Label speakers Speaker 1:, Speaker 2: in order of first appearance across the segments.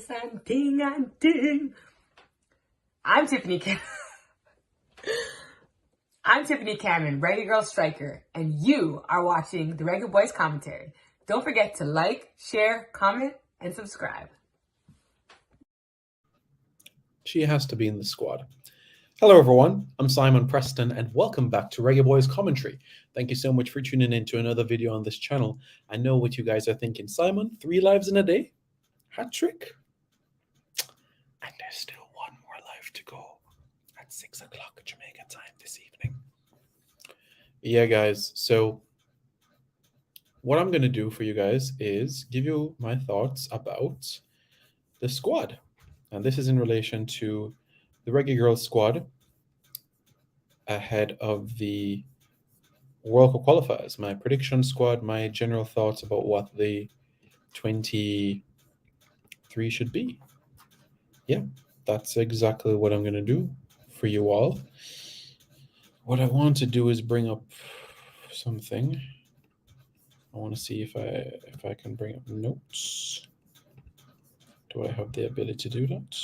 Speaker 1: Ice and ting and ting. I'm Tiffany Cameron, Reggae Girl Striker, and you are watching the Reggae Boys Commentary. Don't forget to like, share, comment, and subscribe.
Speaker 2: She has to be in the squad. Hello everyone, I'm Simon Preston and welcome back to Reggae Boys Commentary. Thank you so much for tuning in to another video on this channel. I know what you guys are thinking. Simon, 3 lives in a day? Hat trick? And there's still one more live to go at 6 o'clock Jamaica time this evening. Yeah guys, so what I'm going to do for you guys is give you my thoughts about the squad. And this is in relation to the Reggae Girls squad ahead of the World Cup qualifiers. My prediction squad, my general thoughts about what the 23 should be. Yeah, that's exactly what I'm going to do for you all. What I want to do is bring up something. I want to see if I can bring up notes. Do I have the ability to do that?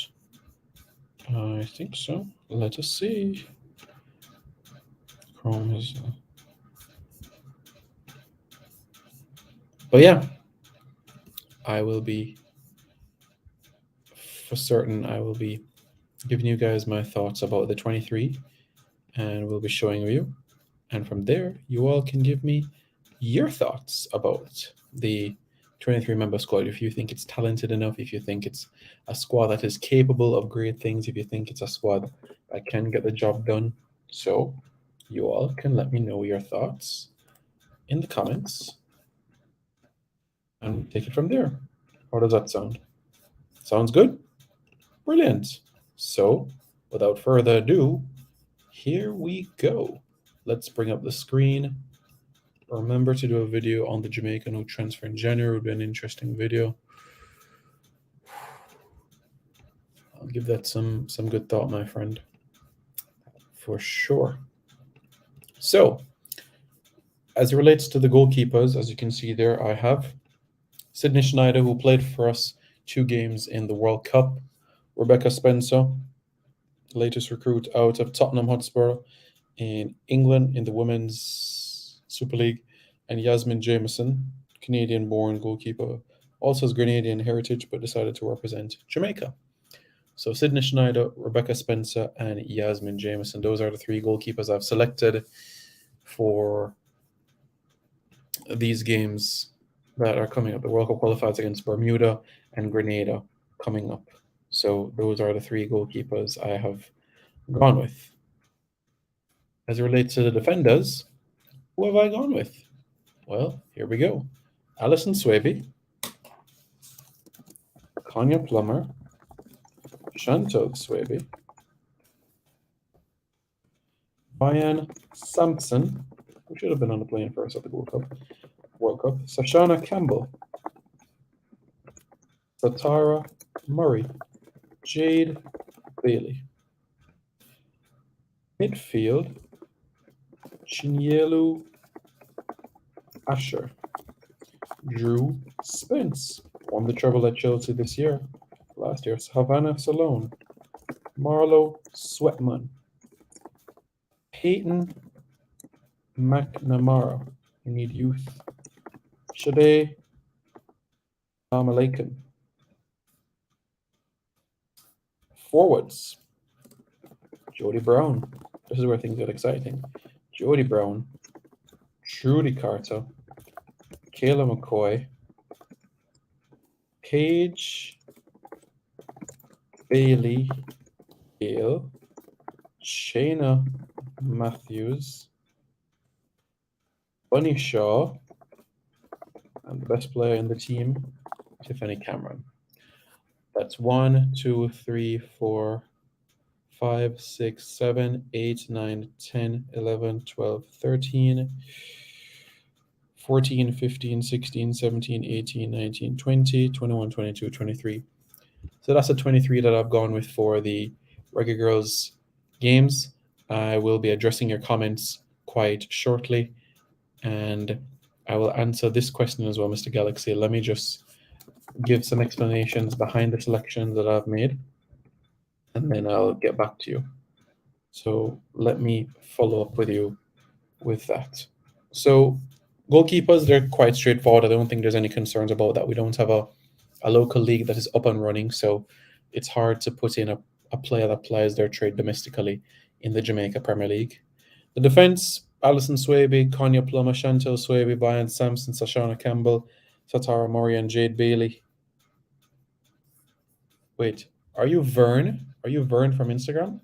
Speaker 2: I think so. Let us see. Chrome is... But yeah, I will be, for certain, I will be giving you guys my thoughts about the 23, and we'll be showing you. And from there, you all can give me your thoughts about the 23-member squad. If you think it's talented enough, if you think it's a squad that is capable of great things, if you think it's a squad that can get the job done. So you all can let me know your thoughts in the comments and take it from there. How does that sound? Sounds good? Brilliant. So without further ado, here we go. Let's bring up the screen. Remember to do a video on the Jamaican who transfer in January. Would be an interesting video. I'll give that some good thought, my friend, for sure. So, as it relates to the goalkeepers, as you can see there, I have Sydney Schneider, who played for us 2 games in the World Cup. Rebecca Spencer, latest recruit out of Tottenham Hotspur in England in the Women's Super League, and Yaz Jamieson, Canadian-born goalkeeper, also has Grenadian heritage but decided to represent Jamaica. So Sydney Schneider, Rebecca Spencer, and Yaz Jamieson. Those are the 3 goalkeepers I've selected for these games that are coming up. The World Cup qualifiers against Bermuda and Grenada coming up. So those are the 3 goalkeepers I have gone with. As it relates to the defenders, who have I gone with? Well, here we go. Allyson Swaby, Konya Plummer, Chantelle Swaby, Vyan Sampson, who should have been on the plane first at the World Cup, Sashana Campbell, Satara Murray, Jade Bailey. Midfield, Chinyelu Asher, Drew Spence, won the treble at Chelsea this year, last year's Havana Saloun, Marlo Sweatman, Peyton McNamara, you need youth, Sade Adamelokun. Forwards, Jody Brown. This is where things get exciting. Jody Brown, Trudi Carter, Kayla Mccoy, Paige, Bailey, Gayle, Cheyna Matthews, Bunny Shaw, and the best player in the team, Tiffany Cameron. That's 1, 2, 3, 4, 5, 6, 7, 8, 9, 10, 11, 12, 13, 14, 15, 16, 17, 18, 19, 20, 21, 22, 23. So that's the 23 that I've gone with for the Reggae Girls games. I will be addressing your comments quite shortly, and I will answer this question as well, Mr. Galaxy. Let me just give some explanations behind the selections that I've made, and then I'll get back to you. So let me follow up with you with that. So goalkeepers, they're quite straightforward. I don't think there's any concerns about that. We don't have a local league that is up and running, so it's hard to put in a player that plays their trade domestically in the Jamaica Premier League. The defence, Allyson Swaby, Konya Plummer, Chantelle Swaby, Vyan Sampson, Sashana Campbell, Satara Murray, and Jade Bailey. Wait, are you Vern? Are you Vern from Instagram?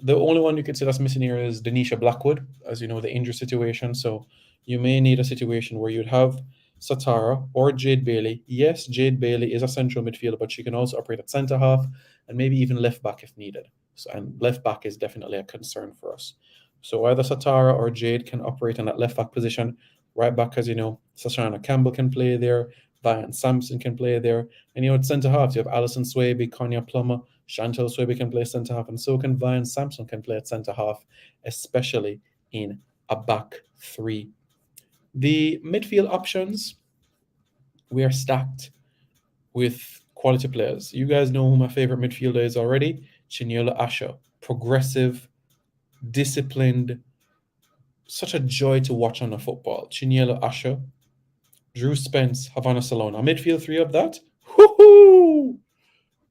Speaker 2: The only one you could say that's missing here is Denisha Blackwood, as you know, the injury situation. So you may need a situation where you'd have Satara or Jade Bailey. Yes, Jade Bailey is a central midfielder, but she can also operate at centre half and maybe even left back if needed. So, and left back is definitely a concern for us. So either Satara or Jade can operate in that left back position. Right back, as you know, Sashana Campbell can play there. Vyan Sampson can play there. And at centre half, you have Allyson Swaby, Konya Plummer, Chantelle Swaby can play centre half, and so can Vyan Sampson can play at centre half, especially in a back three. The midfield options, we are stacked with quality players. You guys know who my favorite midfielder is already. Chinyelu Asher, progressive, disciplined, such a joy to watch on the football. Chinyelu Asher, Drew Spence, Havana Saloun. A midfield three of that. Woohoo!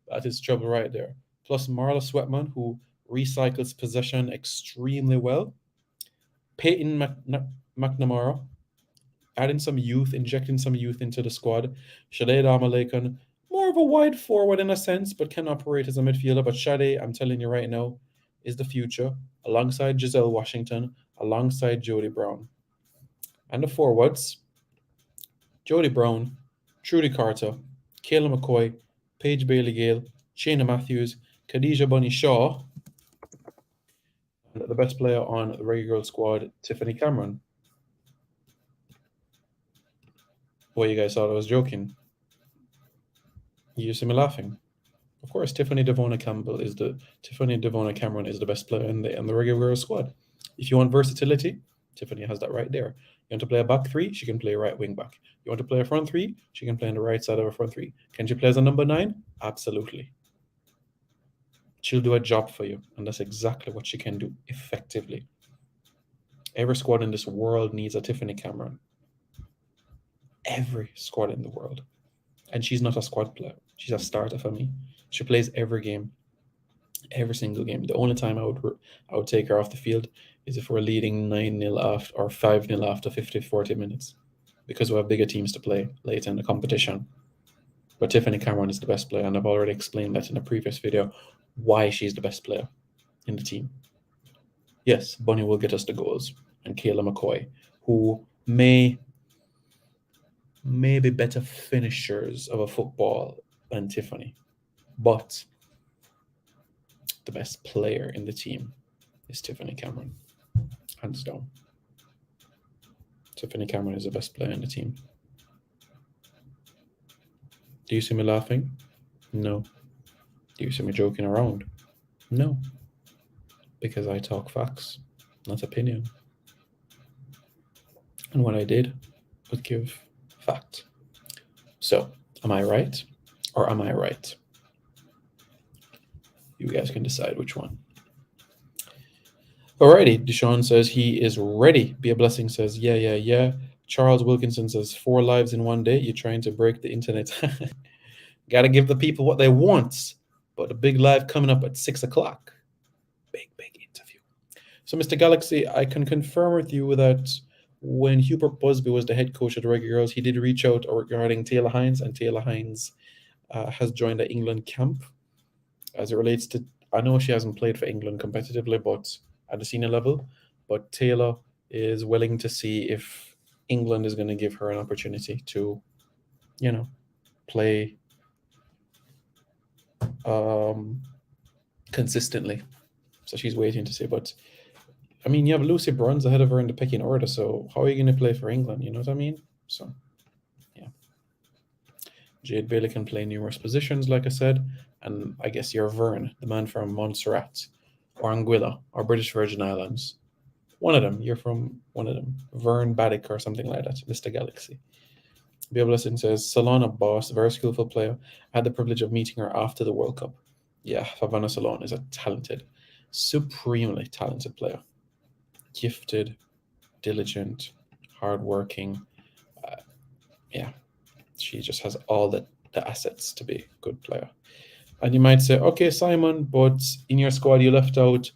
Speaker 2: That is trouble right there. Plus Marlo Sweatman, who recycles possession extremely well. Peyton McNamara, adding some youth, injecting some youth into the squad. Sade Adamelokun, more of a wide forward in a sense, but can operate as a midfielder. But Sade, I'm telling you right now, is the future, alongside Giselle Washington, alongside Jody Brown. And the forwards, Jody Brown, Trudi Carter, Kayla Mccoy, Paige Bailey Gayle, Cheyna Matthews, Khadija Bunny Shaw, and the best player on the Reggae Girl squad, Tiffany Cameron. Well, you guys thought I was joking. You see me laughing. Of course, Tiffany Cameron is the best player in the Reggae Girl squad. If you want versatility, Tiffany has that right there. You want to play a back three, she can play right wing back. You want to play a front three, she can play on the right side of a front three. Can she play as a number 9? Absolutely. She'll do a job for you, and that's exactly what she can do effectively. Every squad in this world needs a Tiffany Cameron. Every squad in the world. And she's not a squad player. She's a starter for me. She plays every game. Every single game. The only time I would take her off the field is if we're leading 9-0 after or 5-0 after 50-40 minutes, because we have bigger teams to play later in the competition. But Tiffany Cameron is the best player, and I've already explained that in a previous video why she's the best player in the team. Yes, Bunny will get us the goals, and Kayla Mccoy, who may be better finishers of a football than Tiffany, but the best player in the team is Tiffany Cameron, hands down. Tiffany Cameron is the best player in the team. Do you see me laughing? No. Do you see me joking around? No. Because I talk facts, not opinion. And what I did was give fact. So, am I right or am I right? You guys can decide which one. Alrighty, Deshaun says he is ready. Be a Blessing says, yeah. Charles Wilkinson says, 4 lives in one day. You're trying to break the internet. Got to give the people what they want. But a big live coming up at 6 o'clock. Big interview. So, Mr. Galaxy, I can confirm with you that when Hubert Busby was the head coach of the Reggae Girls, he did reach out regarding Taylor Hines, and Taylor Hines has joined the England camp. As it relates to, I know she hasn't played for England competitively, but at the senior level, but Taylor is willing to see if England is going to give her an opportunity to, play consistently. So she's waiting to see. But I mean, you have Lucy Bruns ahead of her in the pecking order, so how are you going to play for England? You know what I mean? So, yeah. Jade Bailey can play numerous positions, like I said, and I guess you're Vern, the man from Montserrat, or Anguilla, or British Virgin Islands. One of them. You're from one of them. Vern Baddock or something like that, Mr. Galaxy. Be Blessing says, Salon a boss, very skillful player. I had the privilege of meeting her after the World Cup. Yeah, Havana Saloun is a talented, supremely talented player. Gifted, diligent, hardworking. Yeah, she just has all the assets to be a good player. And you might say, okay, Simon, but in your squad you left out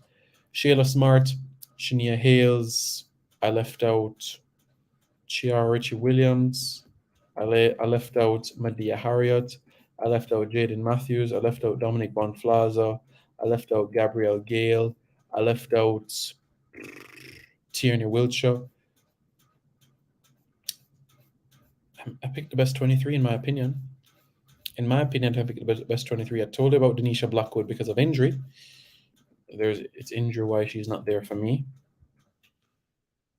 Speaker 2: Shayla Smart, Shania Hales. I left out Chiara Richie Williams. I left out Medea Harriott. I left out Jaden Matthews. I left out Dominic Bonflaza. I left out Gabrielle Gayle. I left out Tierney Wiltshire. I picked the best 23 in my opinion. In my opinion, I picked the best 23. I told you about Denisha Blackwood because of injury. It's injury why she's not there for me.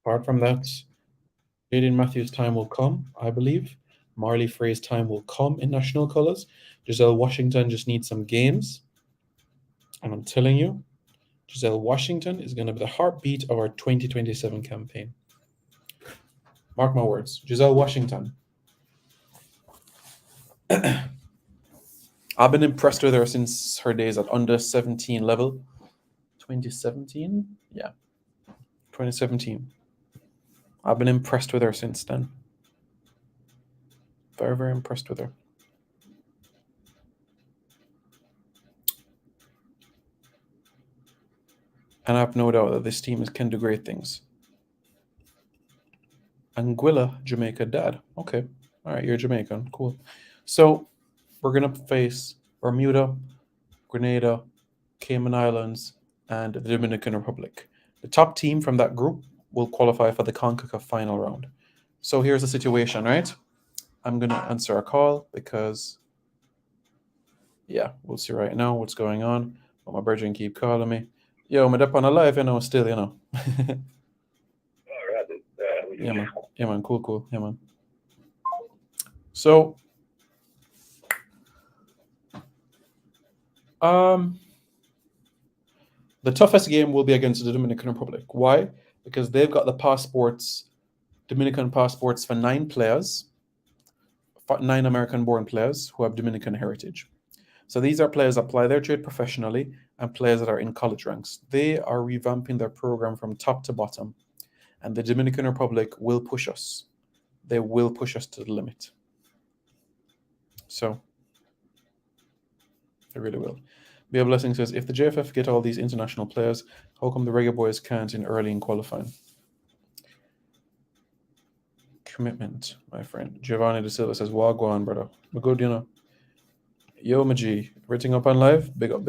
Speaker 2: Apart from that, Jaden Matthews' time will come, I believe. Marley Frey's time will come in national colours. Giselle Washington just needs some games. And I'm telling you, Giselle Washington is going to be the heartbeat of our 2027 campaign. Mark my words. Giselle Washington. I've been impressed with her since her days at under 17 level. 2017? Yeah. 2017. I've been impressed with her since then. Very, very impressed with her. And I have no doubt that this team can do great things. Anguilla, Jamaica dad. Okay. All right, you're Jamaican. Cool. So we're going to face Bermuda, Grenada, Cayman Islands, and the Dominican Republic. The top team from that group will qualify for the CONCACAF final round. So here's the situation, right? I'm going to answer a call because, yeah, we'll see right now what's going on. But my brethren keep calling me. Yo, I'm up on a live, still, Yeah, man. Yeah, man. Cool. Yeah, man. So, the toughest game will be against the Dominican Republic. Why? Because they've got the Dominican passports for 9 players, 9 American-born players who have Dominican heritage. So these are players that apply their trade professionally and players that are in college ranks. They are revamping their program from top to bottom. And the Dominican Republic will push us. They will push us to the limit. So, they really will. Be a Blessing says, if the JFF get all these international players, how come the Reggae Boys can't in qualifying? Commitment, my friend. Giovanni De Silva says, Wagwan, brother. We're good, Yo, my G. Everything up on live? Big up.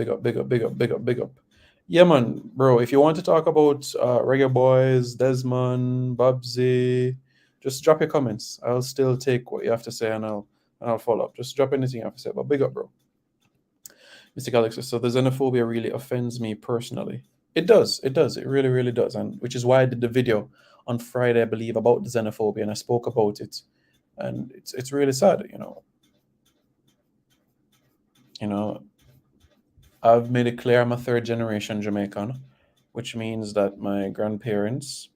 Speaker 2: Yeah, man, bro. If you want to talk about Reggae Boys, Desmond, Babsy, just drop your comments. I'll still take what you have to say and I'll follow up. Just drop anything you have to say. But big up, bro. Mr. Alex says, so the xenophobia really offends me personally. It does. It really, really does. And which is why I did the video on Friday, I believe, about the xenophobia, and I spoke about it. And it's really sad, I've made it clear I'm a 3rd generation Jamaican, which means that my grandparents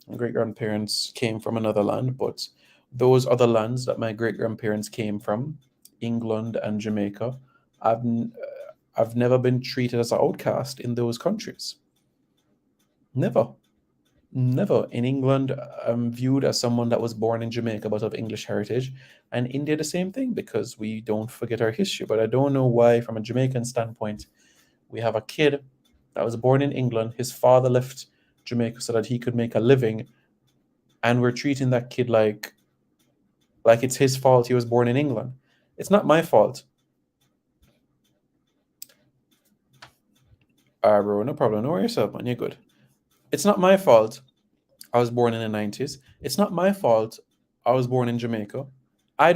Speaker 2: and great-grandparents came from another land, but those other lands that my great-grandparents came from, England and Jamaica, I've never been treated as an outcast in those countries. Never. In England, I'm viewed as someone that was born in Jamaica but of English heritage. And India, the same thing, because we don't forget our history. But I don't know why, from a Jamaican standpoint, we have a kid that was born in England. His father left Jamaica so that he could make a living. And we're treating that kid like it's his fault he was born in England. It's not my fault. All right, bro, no problem. Don't worry yourself, man. You're good. It's not my fault I was born in the 90s. It's not my fault I was born in Jamaica. I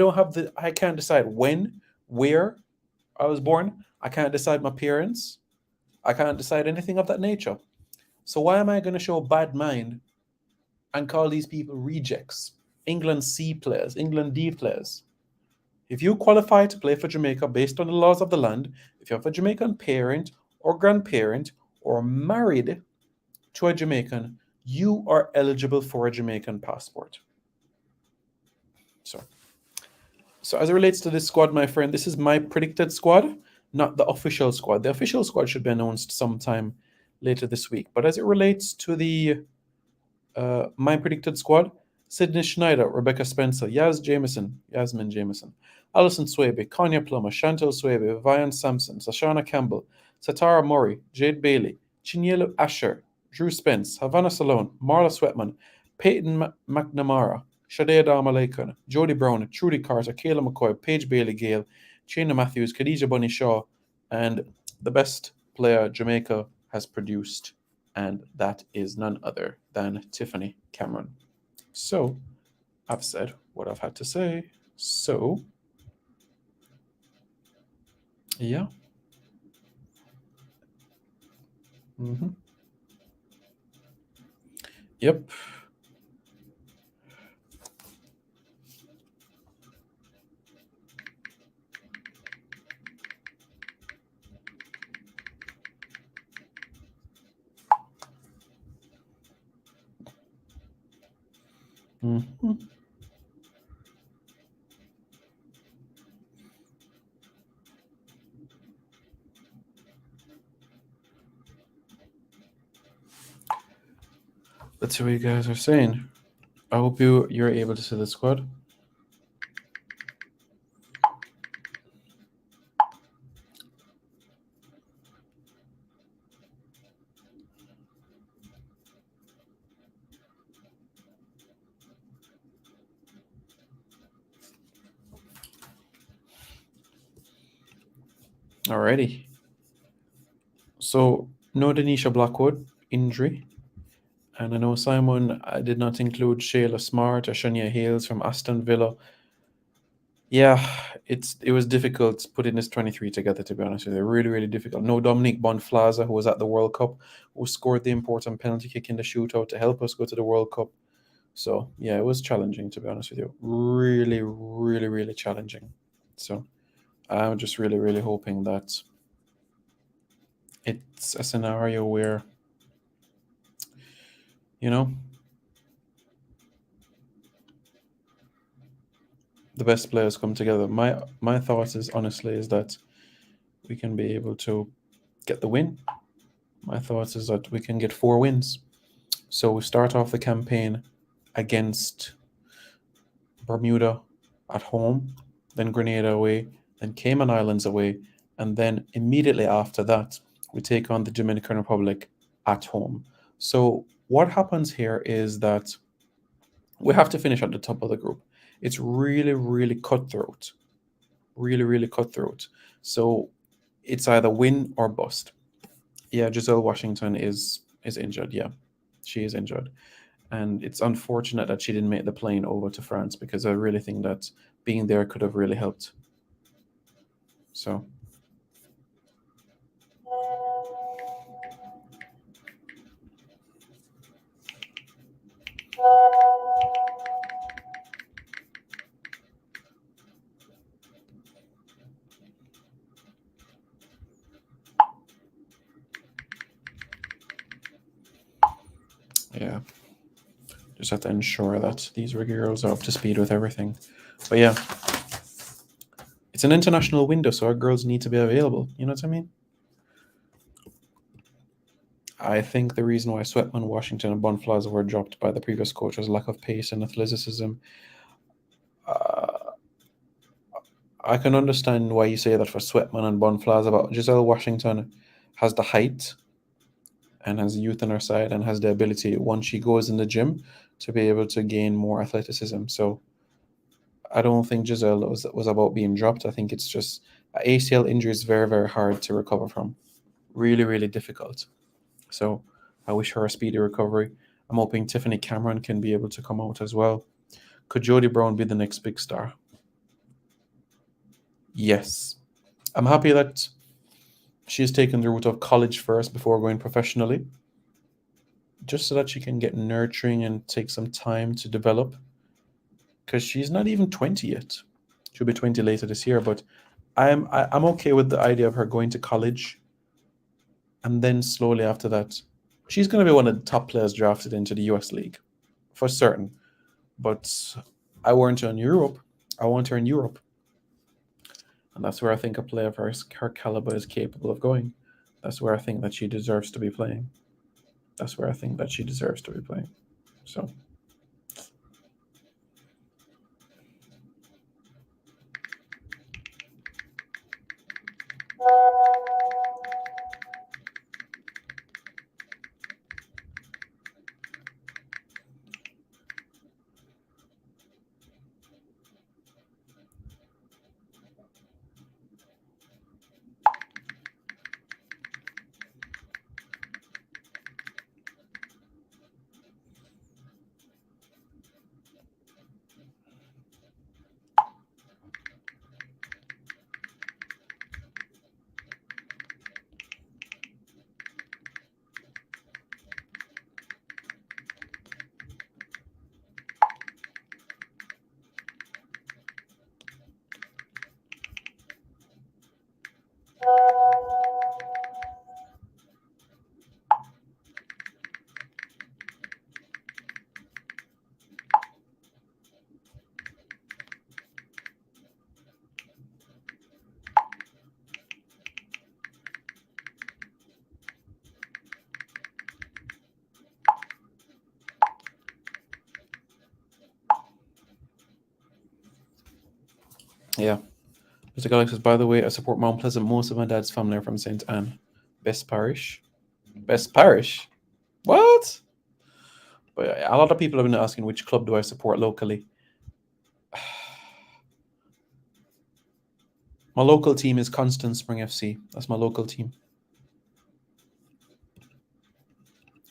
Speaker 2: can't decide when, where I was born. I can't decide my parents. I can't decide anything of that nature. So why am I going to show bad mind and call these people rejects? England C players, England D players. If you qualify to play for Jamaica based on the laws of the land, if you have a Jamaican parent or grandparent or married to a Jamaican, you are eligible for a Jamaican passport. So So as it relates to this squad, my friend, this is my predicted squad, not the official squad. The official squad should be announced sometime later this week. But as it relates to the my predicted squad, Sydney Schneider, Rebecca Spencer, Yasmin Jamieson, Allyson Swaby, Konya Plummer, Chantelle Swaby, Vyan Sampson, Sashana Campbell, Satara Murray, Jade Bailey, Chinyelu Asher, Drew Spence, Havana Saloun, Marlo Sweatman, Peyton McNamara, Sade Adamelokun, Jody Brown, Trudi Carter, Kayla Mccoy, Paige Bailey, Gayle, Cheyna Matthews, Khadija Bunny Shaw, and the best player Jamaica has produced, and that is none other than Tiffany Cameron. So, I've said what I've had to say. So, yeah. Yep. Let's see what you guys are saying. I hope you're able to see the squad. Alrighty. So, no Denisha Blackwood injury. And I know Simon did not include Shayla Smart or Shania Hales from Aston Villa. Yeah, it was difficult putting this 23 together, to be honest with you. Really, really difficult. No Dominique Bonflaza, who was at the World Cup, who scored the important penalty kick in the shootout to help us go to the World Cup. So, yeah, it was challenging, to be honest with you. Really, really, really challenging. So, I'm just really, really hoping that it's a scenario where, you know, the best players come together. My thought is, honestly, is that we can be able to get the win. My thought is that we can get 4 wins. So we start off the campaign against Bermuda at home, then Grenada away, then Cayman Islands away, and then immediately after that, we take on the Dominican Republic at home. So what happens here is that we have to finish at the top of the group. It's really, really cutthroat. Really, really cutthroat. So it's either win or bust. Yeah, Giselle Washington is injured. Yeah, she is injured. And it's unfortunate that she didn't make the plane over to France, because I really think that being there could have really helped. So. Yeah. Just have to ensure that these Reggae girls are up to speed with everything. But yeah, it's an international window, so our girls need to be available. You know what I mean? I think the reason why Sweatman, Washington, and Bonflaza were dropped by the previous coach was lack of pace and athleticism. I can understand why you say that for Sweatman and Bonflaza, but Giselle Washington has the height and has youth on her side and has the ability, once she goes in the gym, to be able to gain more athleticism. So I don't think Giselle was about being dropped. I think it's just ACL injury is very, very hard to recover from. Really, really difficult. So I wish her a speedy recovery. I'm hoping Tiffany Cameron can be able to come out as well. Could Jody Brown be the next big star? Yes. I'm happy that she's taken the route of college first before going professionally, just so that she can get nurturing and take some time to develop, because she's not even 20 yet. She'll be 20 later this year, but I'm okay with the idea of her going to college, and then slowly after that, she's going to be one of the top players drafted into the US League, for certain. But I want her in Europe. And that's where I think a player of her caliber is capable of going. That's where I think that she deserves to be playing. That's where I think that she deserves to be playing. So. Yeah. Mr. Galaxy says, by the way, I support Mount Pleasant. Most of my dad's family are from St. Anne. Best parish? Best parish? What? But a lot of people have been asking which club do I support locally. My local team is Constant Spring FC. That's my local team.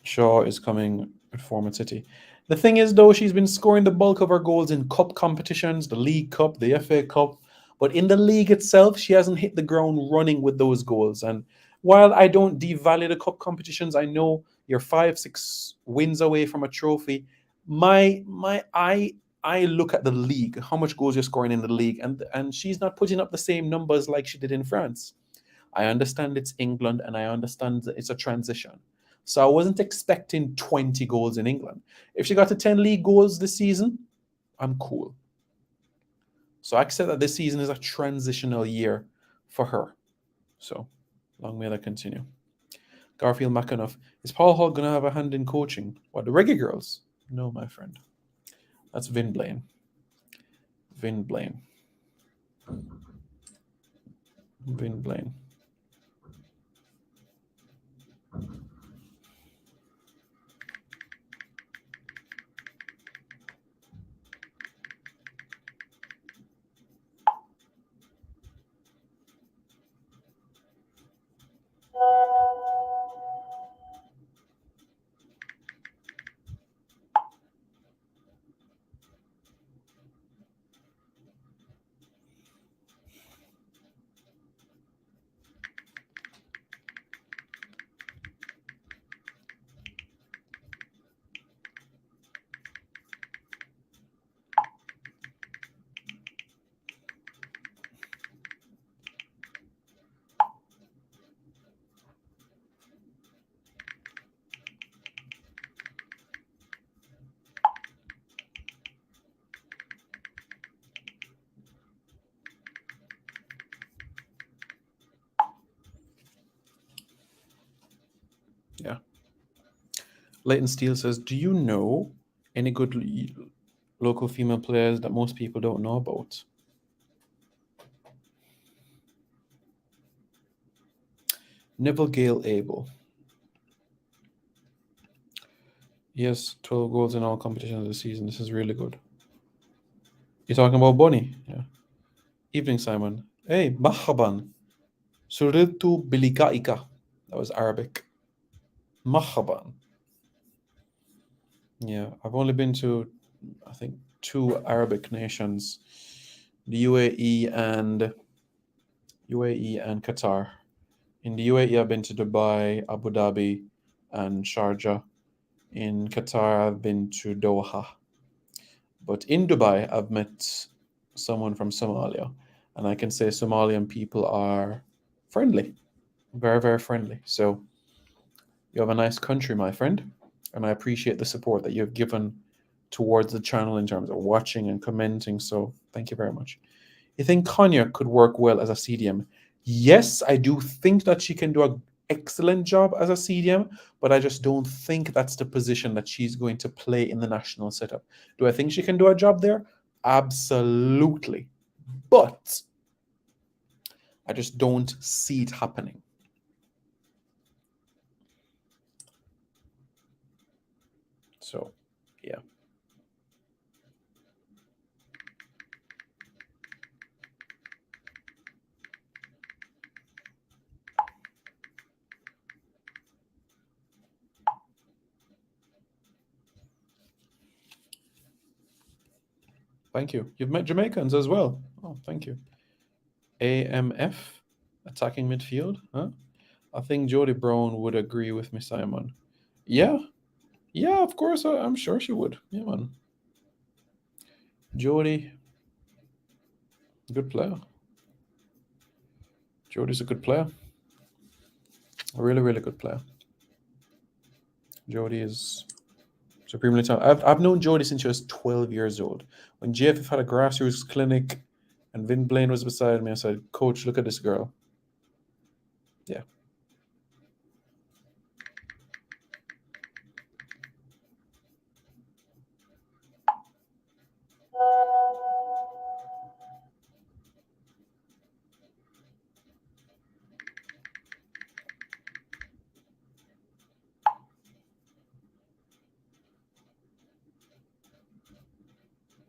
Speaker 2: Shaw is coming with Format City. The thing is, though, she's been scoring the bulk of her goals in cup competitions, the League Cup, the FA Cup. But in the league itself, she hasn't hit the ground running with those goals. And while I don't devalue the cup competitions, I know you're 5-6 wins away from a trophy. I look at the league, how much goals you're scoring in the league, and she's not putting up the same numbers like she did in France. I understand it's England, and I understand that it's a transition. So I wasn't expecting 20 goals in England. If she got to 10 league goals this season, I'm cool. So I accept that this season is a transitional year for her. So long may that continue. Garfield McAnuff. Is Paul Hall going to have a hand in coaching? What, the Reggae Girls? No, my friend. That's Vin Blaine. Vin Blaine. Vin Blaine. Yeah. Leighton Steele says, do you know any good local female players that most people don't know about? Neville Gayle Abel. He has 12 goals in all competitions this season. This is really good. You're talking about Bonnie? Yeah. Evening, Simon. Hey, Mahaban. Suriltu Bilikaika. That was Arabic. Mahaban. Yeah, I've only been to, I think, 2 Arabic nations, the UAE and Qatar. In the UAE, I've been to Dubai, Abu Dhabi, and Sharjah. In Qatar, I've been to Doha. But in Dubai, I've met someone from Somalia, and I can say Somalian people are friendly, very, very friendly. So you have a nice country, my friend, and I appreciate the support that you've given towards the channel in terms of watching and commenting. So thank you very much. You think Konya could work well as a CDM? Yes, I do think that she can do an excellent job as a CDM, but I just don't think that's the position that she's going to play in the national setup. Do I think she can do a job there? Absolutely. But I just don't see it happening. So, yeah. Thank you. You've met Jamaicans as well. Oh, thank you. AMF, attacking midfield. Huh? I think Jody Brown would agree with me, Simon. Yeah. Yeah, of course. I'm sure she would. Yeah, man. Jody, good player. Jody's a good player. A really, really good player. Jody is supremely talented. I've known Jody since she was 12 years old. When JFF had a grassroots clinic and Vin Blaine was beside me, I said, Coach, look at this girl. Yeah.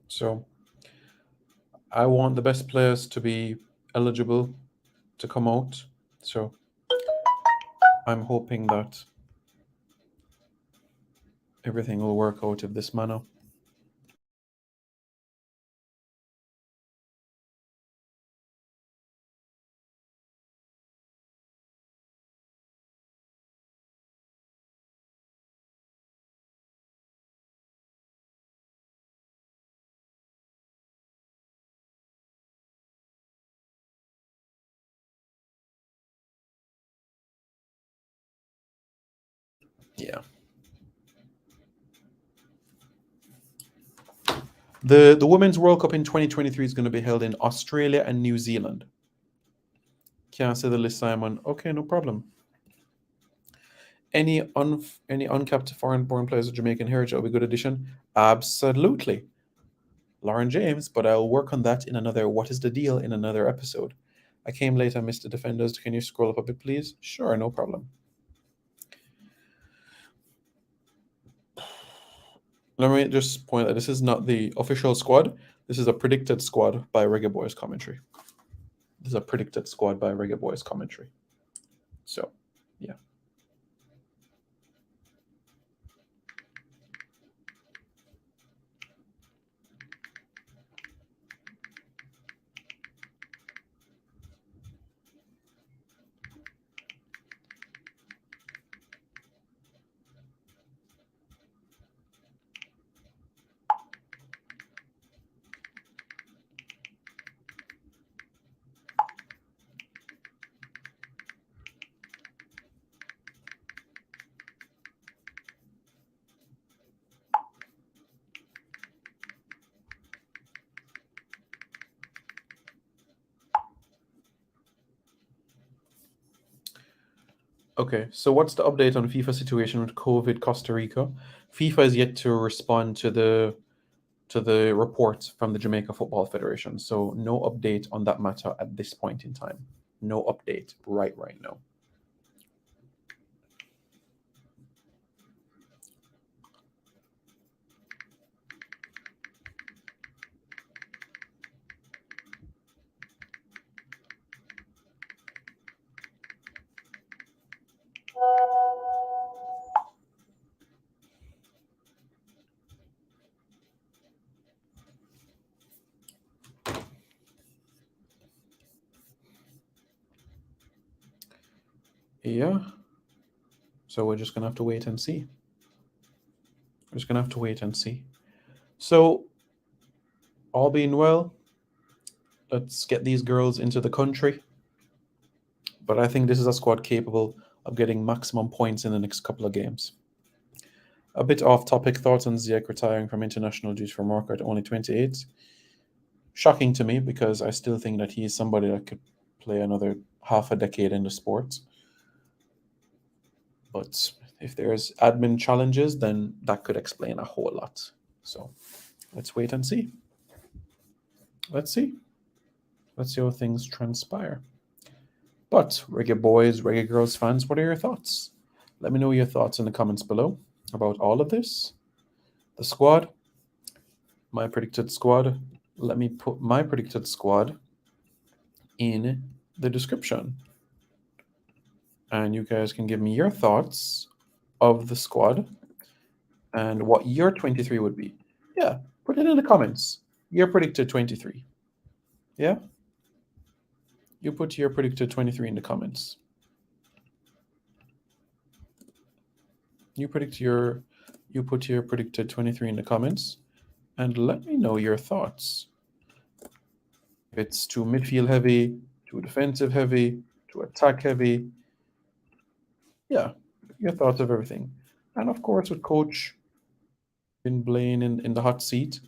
Speaker 2: So I want the best players to be eligible to come out. So I'm hoping that everything will work out of this manner. Yeah. The Women's World Cup in 2023 is going to be held in Australia and New Zealand. Can't say the list, Simon. Okay, no problem. Any uncapped foreign-born players of Jamaican heritage will be a good addition? Absolutely. Lauren James, but I'll work on that in another What is the Deal in another episode. I came late, I missed the defenders. Can you scroll up a bit, please? Sure, no problem. Let me just point out this is not the official squad. This is a predicted squad by Reggae Boys commentary. This is a predicted squad by Reggae Boys commentary. So, yeah. Okay, so what's the update on FIFA situation with COVID Costa Rica? FIFA is yet to respond to the report from the Jamaica Football Federation. So no update on that matter at this point in time. No update right now. Yeah. So we're just gonna have to wait and see. We're just gonna have to wait and see. So all being well, let's get these girls into the country. But I think this is a squad capable of getting maximum points in the next couple of games. A bit off topic, thoughts on Ziyech retiring from international duty from work at only 28. shocking to me because I still think that he is somebody that could play another half a decade in the sport. But if there's admin challenges, then that could explain a whole lot. So let's wait and see. Let's see how things transpire. But Reggae Boys, Reggae Girls fans, what are your thoughts? Let me know your thoughts in the comments below about all of this. The squad, my predicted squad. Let me put my predicted squad in the description. And you guys can give me your thoughts of the squad and what your 23 would be. Yeah, put it in the comments. Your predicted 23. Yeah? You put your predicted 23 in the comments. You put your predicted 23 in the comments and let me know your thoughts. If it's too midfield heavy, too defensive heavy, too attack heavy. Yeah, your thoughts of everything. And of course with Coach Blaine in the hot seat,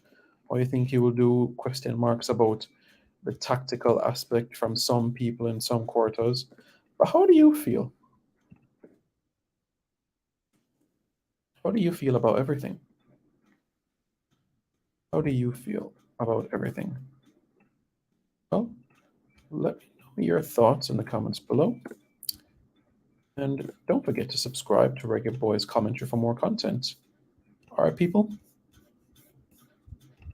Speaker 2: what do you think he will do? Question marks about the tactical aspect from some people in some quarters. But how do you feel? How do you feel about everything? How do you feel about everything? Well, let me know your thoughts in the comments below. And don't forget to subscribe to Reggae Boys Commentary for more content. All right, people,